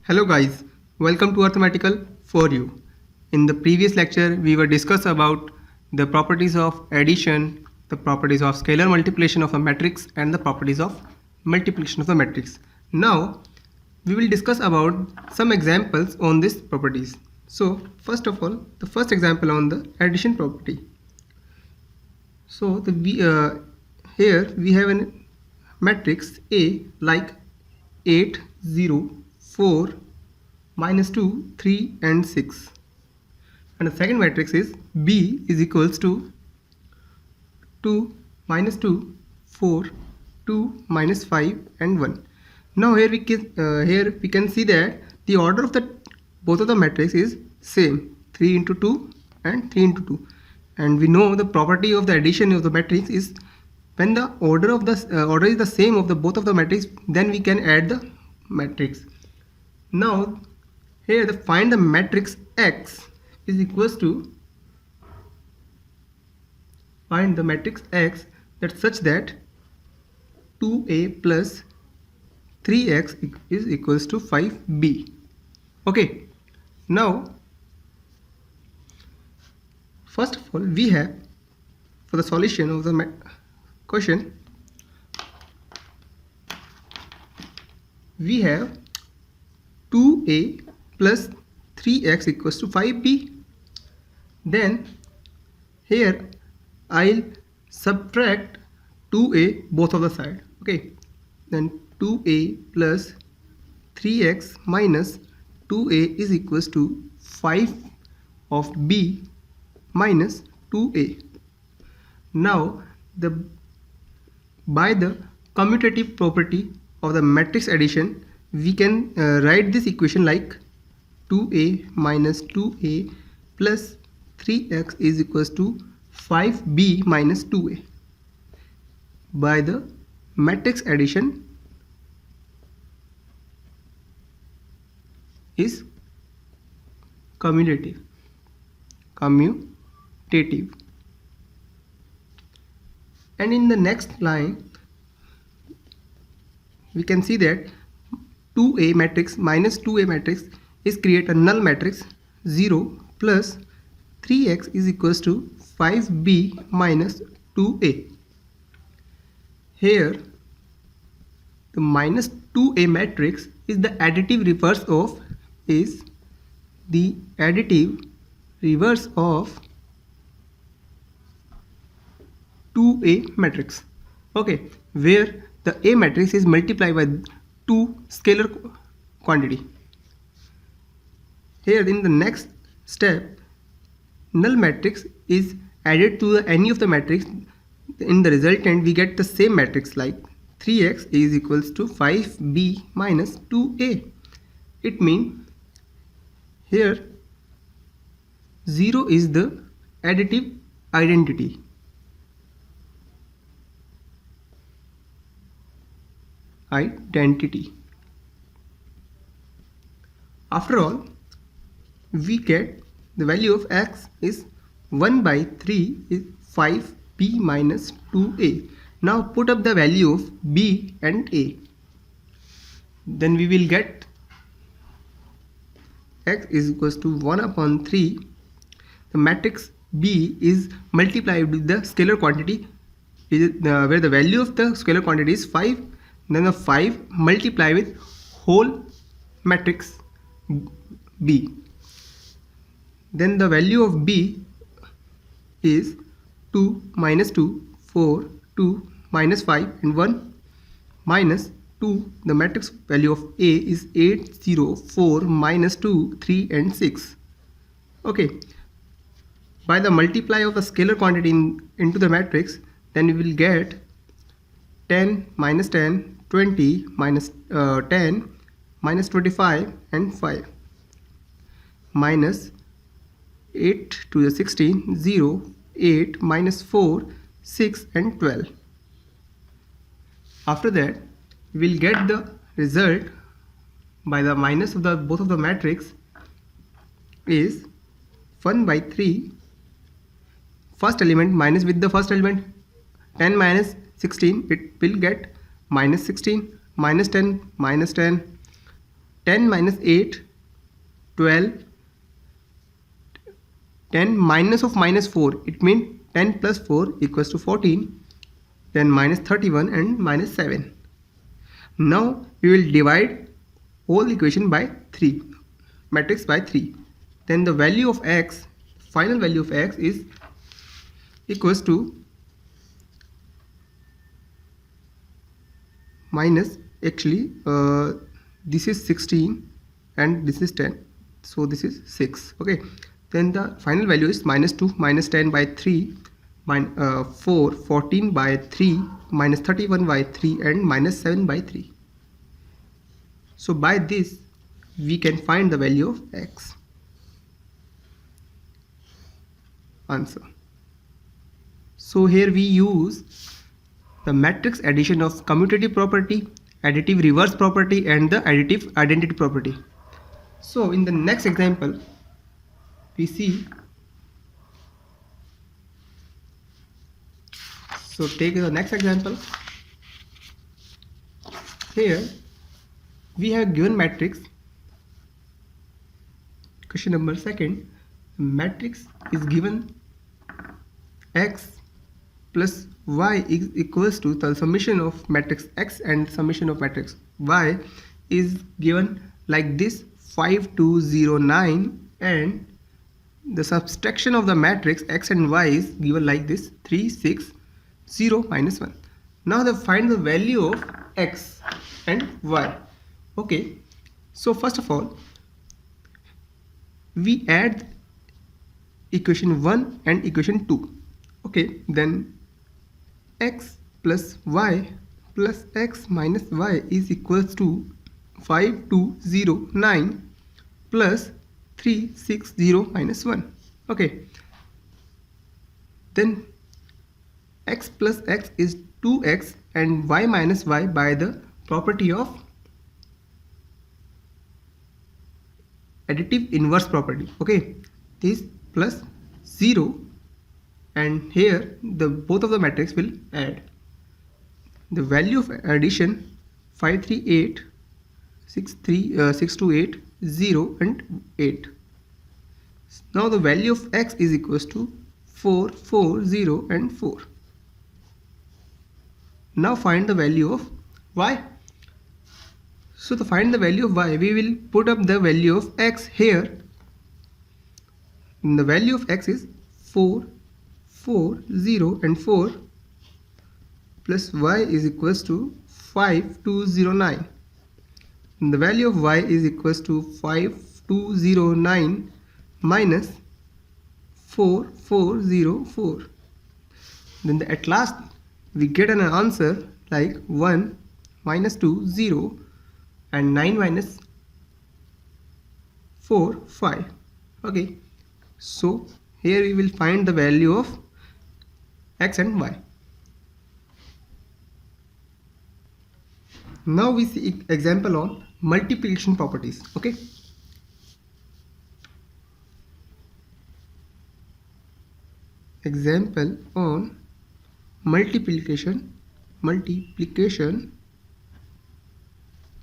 Hello guys, welcome to Arithmetical for You. In the previous lecture, we were discuss about the properties of addition, the properties of scalar multiplication of a matrix and the properties of multiplication of the matrix. Now, we will discuss about some examples on these properties. So, first of all, the first example on the addition property. So, here we have a matrix A like 8, 0, 4, minus 2, 3 and 6. And the second matrix is B is equals to 2, minus 2, 4, 2, minus 5 and 1. Now here we can see that the order of the both of the matrix is same, 3 into 2 and 3 into 2. And we know the property of the addition of the matrix is when the order of the order is the same of the both of the matrix, then we can add the matrix. Now here find the matrix X is equals to find the matrix X that's such that 2a plus 3x is equals to 5b. Okay, now first of all we have for the solution of the question we have 2a plus 3x equals to 5b. Then here I'll subtract 2a both of the side. Okay, then 2a plus 3x minus 2a is equals to 5 of b minus 2a. Now by the commutative property of the matrix addition, we can write this equation like 2a minus 2a plus 3x is equals to 5b minus 2a. By the matrix addition is commutative. And in the next line we can see that 2a matrix minus 2a matrix is create a null matrix 0 plus 3x is equals to 5b minus 2a. Here the minus 2a matrix is the additive reverse of 2a matrix. Okay, where the A matrix is multiplied by 2 scalar quantity. Here in the next step, null matrix is added to any of the matrix. In the resultant we get the same matrix like 3x is equals to 5b minus 2a. It means here 0 is the additive identity. After all, we get the value of x is 1 by 3 is 5b minus 2a. Now put up the value of b and a. Then we will get x is equals to 1 upon 3. The matrix B is multiplied with the scalar quantity where the value of the scalar quantity is 5. Then the 5 multiply with whole matrix B. Then the value of B is 2 minus 2, 4, 2 minus 5 and 1 minus 2. The matrix value of A is 8, 0, 4 minus 2, 3 and 6. Okay. By the multiply of the scalar quantity into the matrix, then we will get 10 minus 10, 20 minus 10 minus 25 and 5 minus 8 to the 16, 0, 8 minus 4, 6 and 12. After that we will get the result by the minus of the both of the matrix is 1 by 3 first element minus with the first element 10 minus 16 it will get minus 16 minus 10 minus 10 10 minus 8, 12, 10 minus of minus 4, it means 10 plus 4 equals to 14, then minus 31 and minus 7. Now we will divide whole equation by 3, matrix by 3. Then the value of x, final value of x is equals to minus, actually this is 16 and this is 10, so this is 6. Okay, then the final value is minus 2 minus 10 by 3, 4, 14 by 3, minus 31 by 3 and minus 7 by 3. So by this we can find the value of x. Answer. So here we use the matrix addition of commutative property, additive reverse property and the additive identity property. So in the next example we see, so take the next example. Here we have given matrix, question number 2, matrix is given x plus y is equals to the summation of matrix x and summation of matrix y is given like this, 5, 2, 0, 9, and the subtraction of the matrix x and y is given like this, 3, 6, 0, minus 1. Now find the value of x and y. Okay, so first of all we add equation 1 and equation 2. Okay, then x plus y plus x minus y is equals to 5, 2, 0, 9 plus 3, 6, 0, minus 1. Okay, then x plus x is 2x and y minus y by the property of additive inverse property. Okay, this plus 0 and here the both of the matrix will add. The value of addition 5, 3, 8, 6, 2, 8, 0 and 8. Now the value of x is equals to 4, 4, 0 and 4. Now find the value of y. So to find the value of y, we will put up the value of x here. And the value of x is 4, 4, 0 and 4 plus y is equals to 5, 2, 0, 9. And the value of y is equals to 5, 2, 0, 9 minus 4, 4, 0, 4. Then at last we get an answer like 1, minus 2, 0 and 9 minus 4, 5. Okay, so here we will find the value of x and y. Now we see example on multiplication properties. Okay, example on multiplication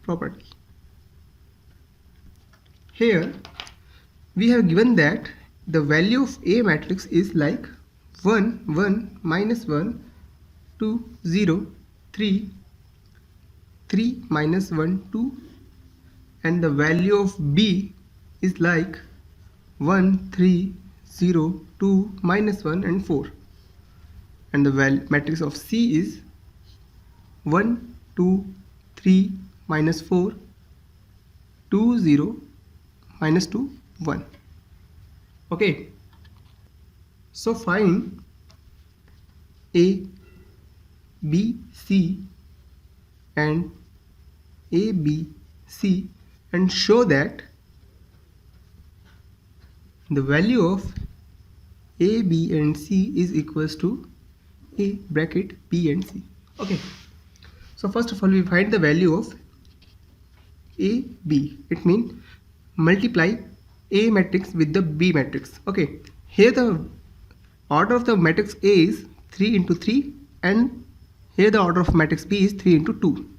property. Here we have given that the value of A matrix is like 1, 1, minus 1, 2, 0, 3, 3, minus 1, 2, and the value of B is like 1, 3, 0, 2, minus 1 and 4, and the matrix of C is 1, 2, 3, minus 4, 2, 0, minus 2, 1. Okay, so find A, B, C and A, B, C and show that the value of A, B and C is equals to A bracket B and C. Okay, so first of all we find the value of A, B. It means multiply A matrix with the B matrix. Okay, here the order of the matrix A is 3 into 3 and here the order of matrix B is 3 into 2.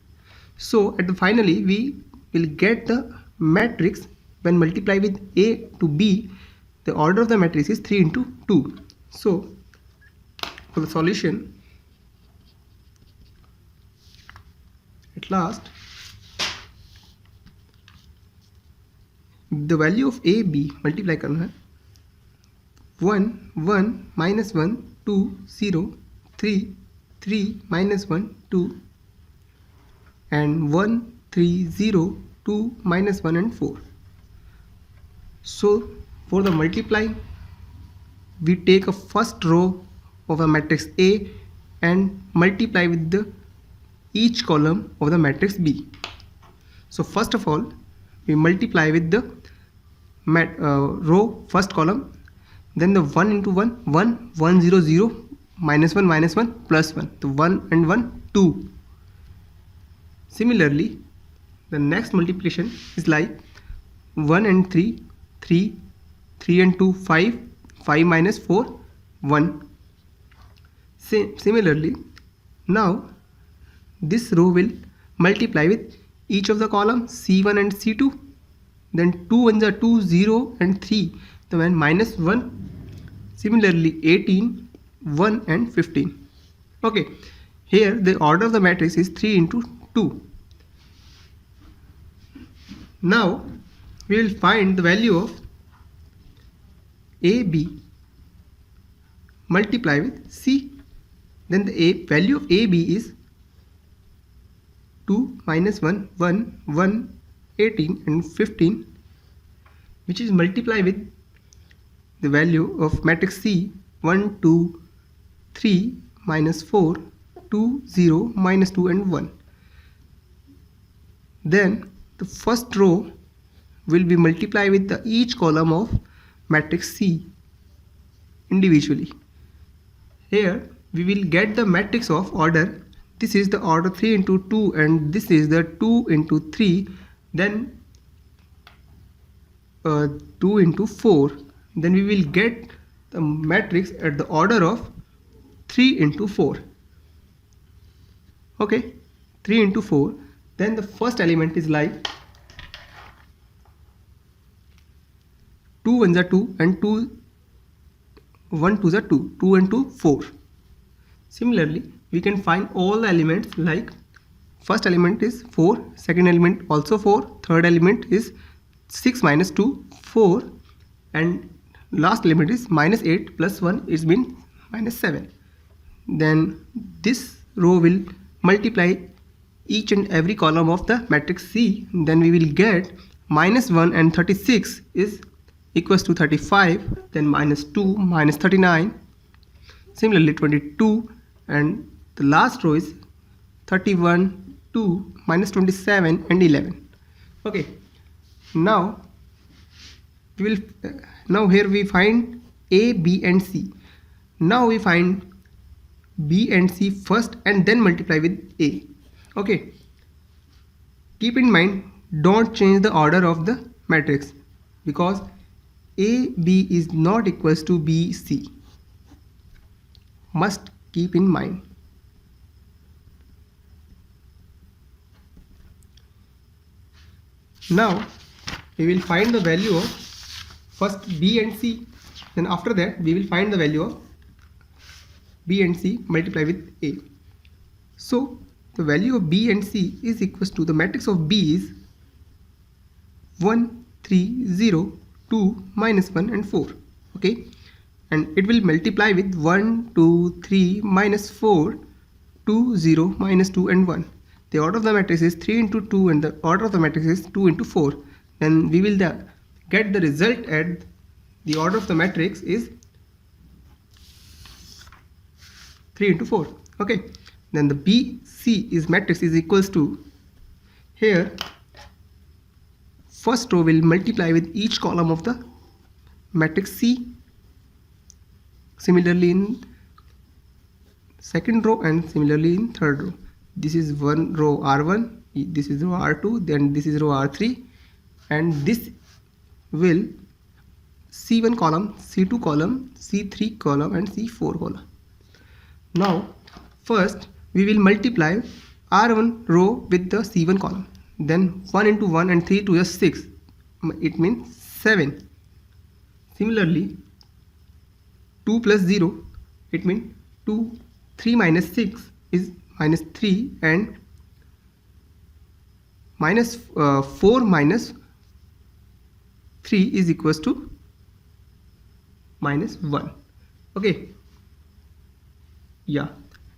So at the finally we will get the matrix when multiplied with A to B, the order of the matrix is 3 into 2. So for the solution, at last the value of A B multiply करना है 1 1 minus 1 2 0 3 3 minus 1 2 and 1 3 0 2 minus 1 and 4. So for the multiplying, we take a first row of a matrix A and multiply with the each column of the matrix B. So first of all, we multiply with the row first column, then the 1 into 1 1 1 0 0 minus 1 plus 1, the 1 and 1 2. Similarly, the next multiplication is like 1 and 3 3 3 and 2 5 5 minus 4 1. Similarly, now this row will multiply with each of the columns C1 and C2, then 2 ones are 2 0 and 3, then minus 1. Similarly 18 1 and 15. Okay, here the order of the matrix is 3 into 2. Now we will find the value of AB multiply with C. Then the value of AB is 2 minus 1 1 1 18 and 15, which is multiplied with the value of matrix C 1 2 3 minus 4 2 0 minus 2 and 1. Then the first row will be multiplied with each column of matrix C individually. Here we will get the matrix of order. This is the order 3 into 2 and this is the 2 into 3, then 2 into 4. Then we will get the matrix at the order of 3 into 4. Okay, 3 into 4. Then the first element is like 2 ones are 2 and 2 1 2s are 2, 2 and 2 4. Similarly, we can find all the elements like first element is 4, second element also 4, third element is 6 minus 2 4, and last element is minus 8 plus 1 is been minus 7. Then this row will multiply each and every column of the matrix C. Then we will get minus 1 and 36 is equals to 35, then minus 2 minus 39, similarly 22, and the last row is 31 2 minus 27 and 11. Okay, now we will now here we find A, B and C. Now we find B and C first and then multiply with A. Okay, keep in mind, don't change the order of the matrix because A, B is not equals to B, C. Must keep in mind. Now we will find the value of first B and C. Then after that we will find the value of B and C multiply with A. So the value of B and C is equals to the matrix of B is 1 3 0 2 minus 1 and 4. Okay, and it will multiply with 1 2 3 minus 4 2 0 minus 2 and 1. The order of the matrix is 3 into 2 and the order of the matrix is 2 into 4. Then we will get the result at the order of the matrix is 3 into 4. Okay, then the BC is matrix is equals to, here first row will multiply with each column of the matrix C. Similarly in second row and similarly in third row. This is one row R1, this is row R2, then this is row R3, and this will C1 column, C2 column, C3 column and C4 column. Now first we will multiply R1 row with the C1 column. then 1 into 1 and 3 2 is 6, it means 7. Similarly 2 plus 0, it means 2. 3 minus 6 is minus 3, and minus 4 minus 3 is equals to minus 1. Okay, yeah,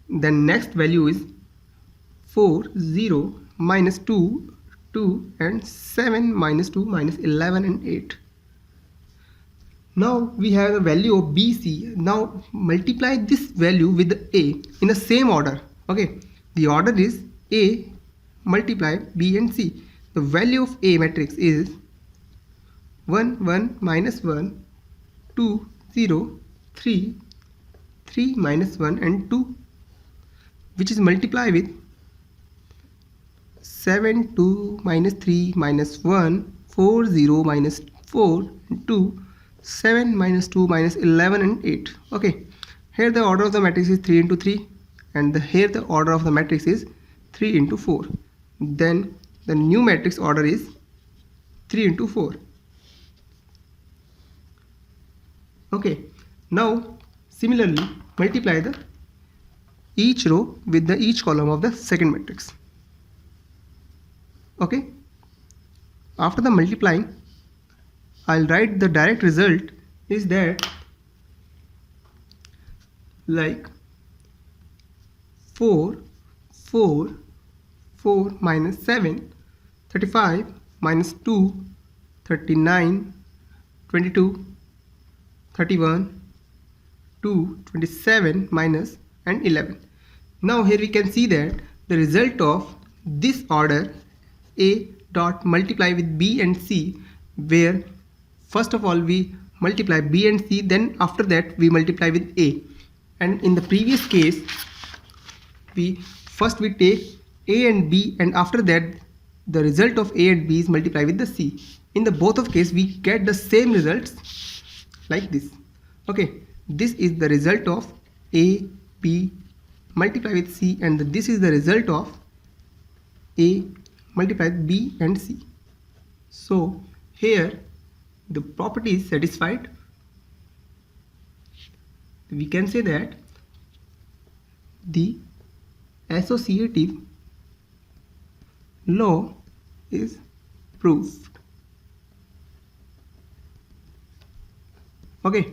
then next value is 4 0 minus 2 2 and 7 minus 2 minus 11 and 8. Now we have a value of BC. Now multiply this value with the A in the same order. Okay, the order is A multiply B and C. The value of A matrix is 1 1 minus 1 2 0 3 3 minus 1 and 2, which is multiplied with 7 2 minus 3 minus 1 4 0 minus 4 and 2 7 minus 2 minus 11 and 8. Okay, here the order of the matrix is 3 into 3, and here the order of the matrix is 3 into 4. Then the new matrix order is 3 into 4. Okay, now similarly multiply the each row with the each column of the second matrix. Okay, after the multiplying, I'll write the direct result is that like 4 4 4 minus 7 35 minus 2 39 22 31 2 27 minus and 11. Now here we can see that the result of this order A dot multiply with B and C, where first of all we multiply B and C, then after that we multiply with A. And in the previous case we take A and B, and after that the result of A and B is multiplied with the C. In the both of case we get the same results like this. Okay, this is the result of A B multiply with C, and this is the result of A multiplied B and C. So here the property is satisfied. We can say that the associative law is proved. Okay,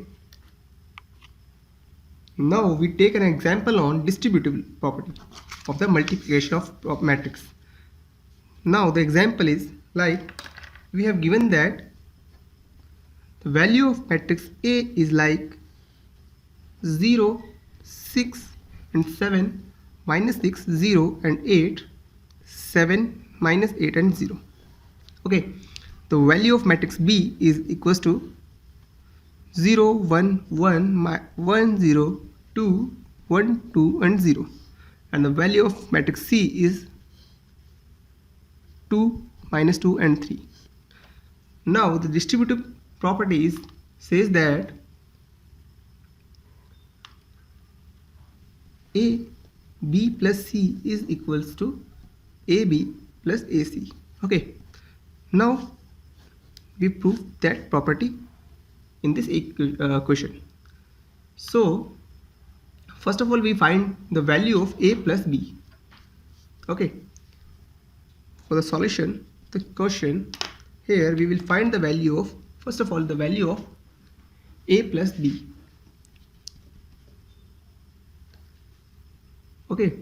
now we take an example on distributive property of the multiplication of matrix. Now the example is like we have given that the value of matrix A is like 0 6 and 7 minus 6 0 and 8 7 minus 8 and 0. Okay, the value of matrix B is equals to 0 1 1 1 0 2 1 2 and 0, and the value of matrix C is 2 minus 2 and 3. Now the distributive properties says that A B plus C is equals to AB plus AC. Okay, now we prove that property in this equation. So first of all we find the value of A plus B. Okay, for the solution the question, here we will find the value of, first of all, the value of A plus B. Okay,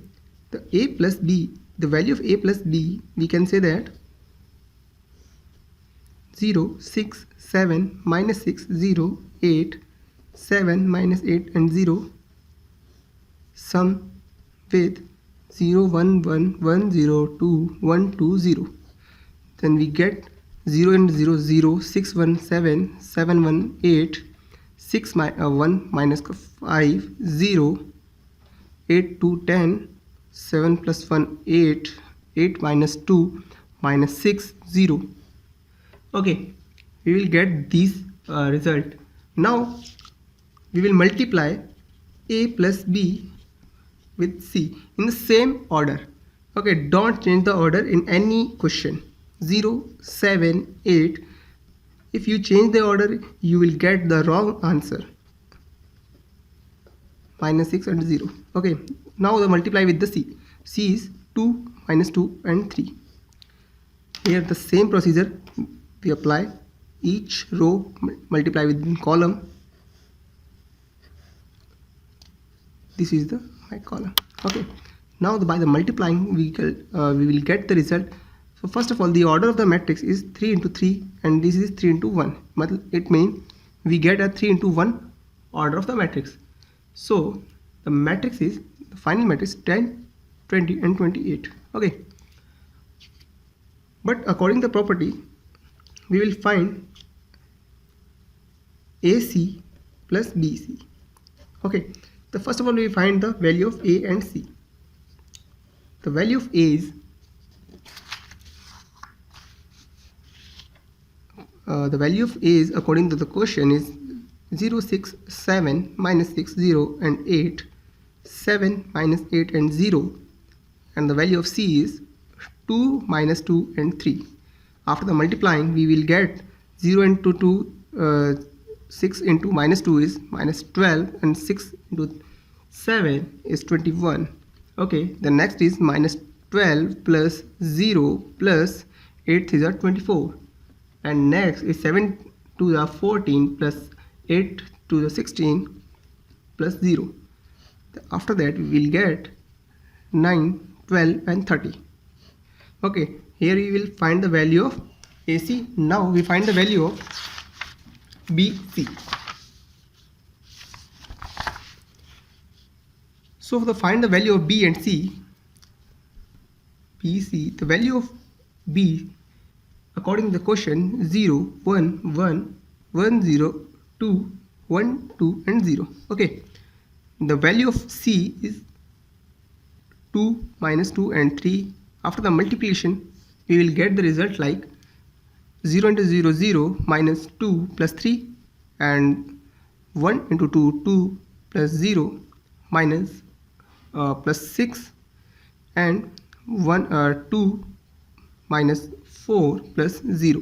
the A plus B, the value of A plus B, we can say that 0 6 7 minus 6 0 8 7 minus 8 and 0 sum with 0 1 1 1 0 2 1 2 0. Then we get 0 and 0 0 6 1 7 7 1 8 6 1 minus 5 0 8 2 10 7 plus 1 8 8 minus 2 minus 6 0. Okay, we will get this result. Now we will multiply A plus B with C in the same order. Okay, don't change the order in any question. 0, 7, 8. If you change the order, you will get the wrong answer. Minus 6 and 0. Okay, now the multiply with the C. C is 2, minus 2 and 3. Here the same procedure we apply. Each row multiply with column. This is the my column. Okay, now by the multiplying we will get the result. So first of all, the order of the matrix is 3 into 3 and this is 3 into 1. It means we get a 3 into 1 order of the matrix. So the matrix is, the final matrix 10, 20 and 28. Okay, but according to the property we will find AC plus BC. Okay, the first of all we find the value of A and C. The value of A is according to the question is 0, 6, 7, minus 6, 0 and 8, 7, minus 8 and 0, and the value of C is 2, minus 2 and 3. After the multiplying we will get 0 into 2, 6 into minus 2 is minus 12 and 6 into 7 is 21. Okay, the next is minus 12 plus 0 plus 8 is 24, and next is 7 to the 14 plus 8 to the 16 plus 0. After that we will get 9, 12 and 30. Okay, here we will find the value of AC. Now we find the value of BC. So to find the value of B and C, BC, the value of B according to the question 0, 1, 1, 1, 0, 2, 1, 2 and 0. Okay, the value of C is 2, minus 2 and 3. After the multiplication we will get the result like 0 into 0, 0, minus 2 plus 3, and 1 into 2, 2 plus 0, minus plus 6, and 2 minus 4 plus 0.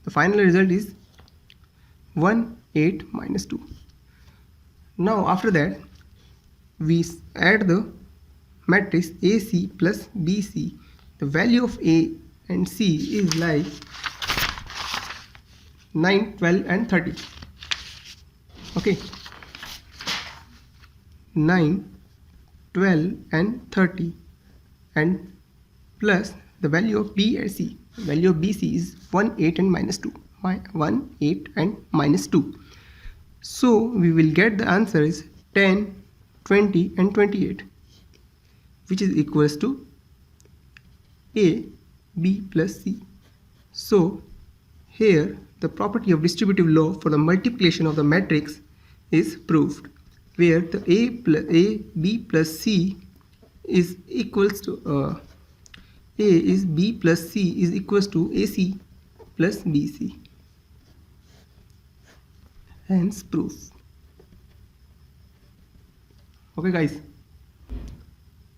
The final result is 1, 8, minus 2. Now after that we add the matrix AC plus BC. The value of A and C is like 9, 12 and 30. Okay, 9, 12 and 30, and plus the value of B and C. The value of BC is 1, 8 and minus 2. 1, 8 and minus 2. So we will get the answer is 10, 20 and 28, which is equals to A, B plus C. So here the property of distributive law for the multiplication of the matrix is proved, where the B plus C is equals to A is B plus C is equals to AC plus BC. Hence proof. Okay guys.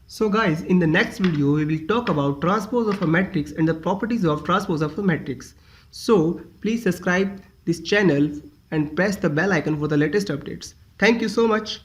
So guys, in the next video we will talk about transpose of a matrix and the properties of transpose of a matrix. So please subscribe this channel and press the bell icon for the latest updates. Thank you so much.